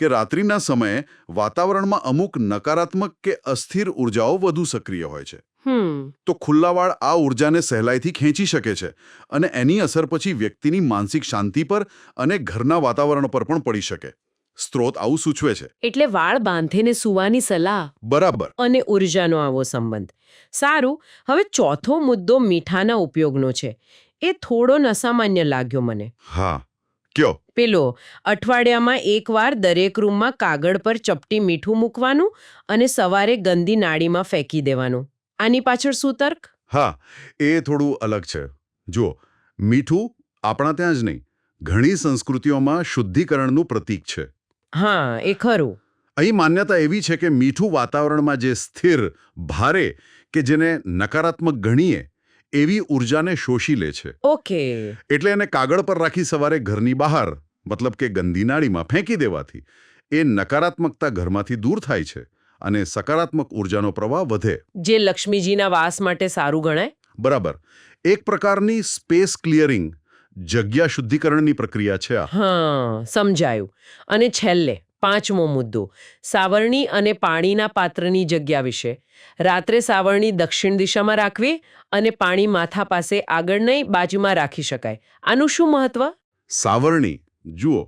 કે રાત્રિના સમયે વાતાવરણમાં અમુક નકારાત્મક કે અસ્થિર ઉર્જાઓ વધુ સક્રિય હોય છે. તો ખુલ્લા વાળ આ ઉર્જાને સહેલાઈથી ખેંચી શકે છે અને એની અસર પછી વ્યક્તિની માનસિક શાંતિ પર અને ઘરના વાતાવરણ પર પણ પડી શકે. સ્ત્રોત આવું સૂચવે છે. એટલે વાળ બાંધીને સૂવાની સલાહ બરાબર. અને ઉર્જાનો આવો સંબંધ. સારું, હવે ચોથો મુદ્દો મીઠાના ઉપયોગનો છે. એ થોડો અસામાન્ય લાગ્યો મને. હા, કયો? પેલો, અઠવાડિયામાં એકવાર દરેક રૂમમાં કાગળ પર ચપટી મીઠું મૂકવાનું અને સવારે ગંદી નાળીમાં ફેંકી દેવાનું. આની પાછળ શું તર્ક? હા, એ થોડું અલગ છે. જુઓ, મીઠું આપણા ત્યાં જ નહીં, ઘણી સંસ્કૃતિઓમાં શુદ્ધિકરણનું પ્રતીક છે. હા, એ ખરું. અહીં માન્યતા એવી છે કે મીઠું વાતાવરણમાં જે સ્થિર, ભારે કે જેને નકારાત્મક ગણીએ એવી ઉર્જાને શોષી લે છે. ઓકે. એટલે એને કાગળ પર રાખી સવારે ઘરની બહાર, મતલબ કે ગંદી નાળીમાં ફેંકી દેવાથી એ નકારાત્મકતા ઘરમાંથી દૂર થાય છે અને સકારાત્મક ઉર્જાનો પ્રવાહ વધે. જે લક્ષ્મીજીના વાસ માટે સારું ગણાય. બરાબર. એક પ્રકારની સ્પેસ ક્લિયરિંગ, જગ્યા શુદ્ધિકરણની પ્રક્રિયા છે આ. હા, સમજાયું. અને છેલ્લે પાંચમો મુદ્દો, સાવરણી અને પાણીના પાત્રની જગ્યા વિશે. રાત્રે સાવરણી દક્ષિણ દિશામાં રાખવી અને પાણી માથા પાસે આગળ નહીં, બાજુમાં રાખી શકાય. આનું શું મહત્વ? સાવરણી, જુઓ,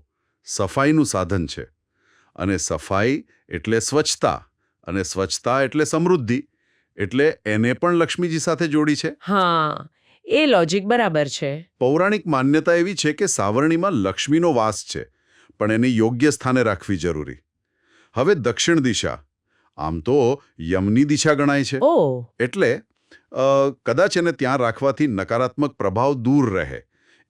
સફાઈનું સાધન છે અને સફાઈ એટલે સ્વચ્છતા અને સ્વચ્છતા એટલે સમૃદ્ધિ, એટલે એને પણ લક્ષ્મીજી સાથે જોડી છે. હા, એ લોજિક બરાબર છે. પૌરાણિક માન્યતા એવી છે કે સાવરણીમાં લક્ષ્મીનો વાસ છે, પણ એને યોગ્ય સ્થાને રાખવી જરૂરી. હવે દક્ષિણ દિશા આમ તો યમની દિશા ગણાય છે. ઓહ. એટલે કદાચ એને ત્યાં રાખવાથી નકારાત્મક પ્રભાવ દૂર રહે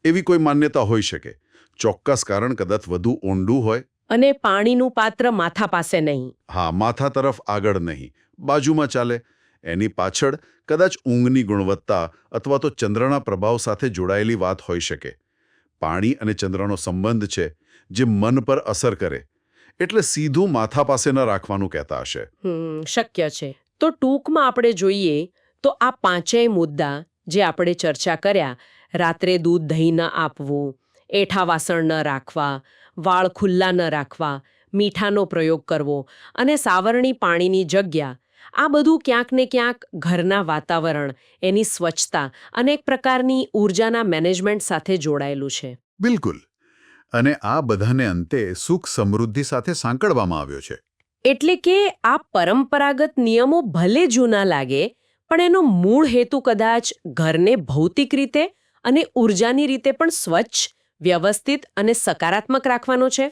એવી કોઈ માન્યતા હોઈ શકે. ચોક્કસ કારણ કદાચ વધુ ઊંડું હોય. અને પાણીનું પાત્ર માથા પાસે નહીં. હા, માથા તરફ આગળ નહીં, બાજુમાં ચાલે. એની પાછળ કદાચ ઊંઘની ગુણવત્તા અથવા તો ચંદ્રના પ્રભાવ સાથે જોડાયેલી વાત હોઈ શકે. પાણી અને ચંદ્રનો સંબંધ છે જે મન પર અસર કરે, એટલે સીધું માથા પાસે ન રાખવાનું કહેતા હશે. શક્ય છે. તો ટૂંકમાં આપણે જોઈએ તો આ પાંચેય મુદ્દા જે આપણે ચર્ચા કર્યા, રાત્રે દૂધ દહીં ન આપવું, એઠા વાસણ ન રાખવા, વાળ ખુલ્લા ન રાખવા, મીઠાનો પ્રયોગ કરવો અને સાવરણી પાણીની જગ્યા, આ બધું ક્યાંક ને ક્યાંક ઘરના વાતાવરણ, એની સ્વચ્છતા અને એક પ્રકારની ઊર્જાના મેનેજમેન્ટ સાથે જોડાયેલું છે. બિલકુલ. અને આ બધાને અંતે સુખ સમૃદ્ધિ સાથે સાંકળવામાં આવ્યો છે. એટલે કે આ પરંપરાગત નિયમો ભલે જૂના લાગે, પણ એનો મૂળ હેતુ કદાચ ઘરને ભૌતિક રીતે અને ઊર્જાની રીતે પણ સ્વચ્છ, વ્યવસ્થિત અને સકારાત્મક રાખવાનો છે.